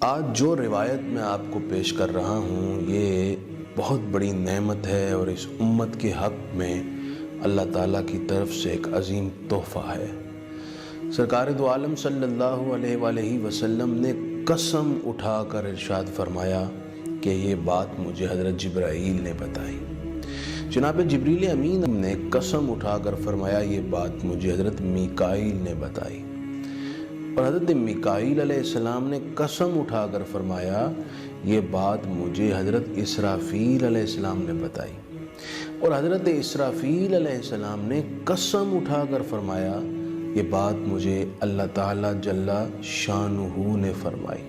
آج جو روایت میں آپ کو پیش کر رہا ہوں یہ بہت بڑی نعمت ہے اور اس امت کے حق میں اللہ تعالیٰ کی طرف سے ایک عظیم تحفہ ہے۔ سرکار دو عالم صلی اللہ علیہ وآلہ وسلم نے قسم اٹھا کر ارشاد فرمایا کہ یہ بات مجھے حضرت جبرائیل نے بتائی۔ جناب جبریل امین نے قسم اٹھا کر فرمایا یہ بات مجھے حضرت میکائیل نے بتائی، اور حضرت میکائیل علیہ السلام نے قسم اٹھا کر فرمایا یہ بات مجھے حضرت اسرافیل علیہ السلام نے بتائی، اور حضرت اسرافیل علیہ السلام نے قسم اٹھا کر فرمایا یہ بات مجھے اللہ تعالیٰ جل شانہ نے فرمائی،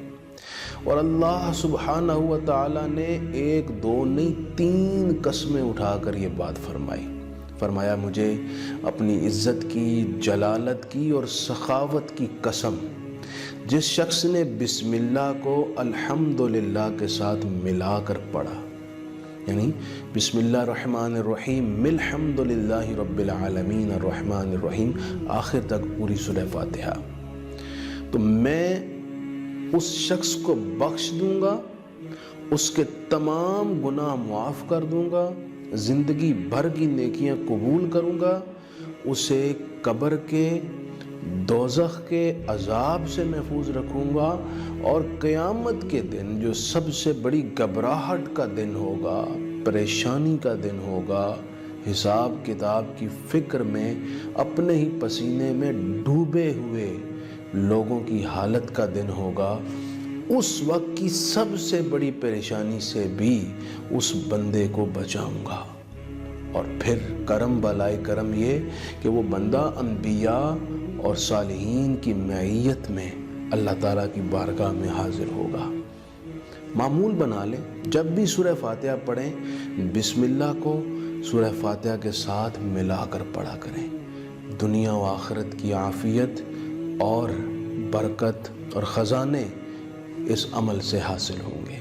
اور اللہ سبحانہ و تعالیٰ نے ایک دو نہیں 3 قسمیں اٹھا کر یہ بات فرمائی۔ فرمایا مجھے اپنی عزت کی، جلالت کی اور سخاوت کی قسم، جس شخص نے بسم اللہ کو الحمدللہ کے ساتھ ملا کر پڑھا، یعنی بسم اللہ الرحمن الرحیم الحمدللہ رب العالمین الرحمن الرحیم آخر تک پوری سورہ فاتحہ، تو میں اس شخص کو بخش دوں گا، اس کے تمام گناہ معاف کر دوں گا، زندگی بھر کی نیکیاں قبول کروں گا، اسے قبر کے، دوزخ کے عذاب سے محفوظ رکھوں گا، اور قیامت کے دن جو سب سے بڑی گھبراہٹ کا دن ہوگا، پریشانی کا دن ہوگا، حساب کتاب کی فکر میں اپنے ہی پسینے میں ڈوبے ہوئے لوگوں کی حالت کا دن ہوگا، اس وقت کی سب سے بڑی پریشانی سے بھی اس بندے کو بچاؤں گا۔ اور پھر کرم بالائے کرم یہ کہ وہ بندہ انبیاء اور صالحین کی معیت میں اللہ تعالیٰ کی بارگاہ میں حاضر ہوگا۔ معمول بنا لیں جب بھی سورہ فاتحہ پڑھیں بسم اللہ کو سورہ فاتحہ کے ساتھ ملا کر پڑھا کریں، دنیا و آخرت کی عافیت اور برکت اور خزانے اس عمل سے حاصل ہوں گے۔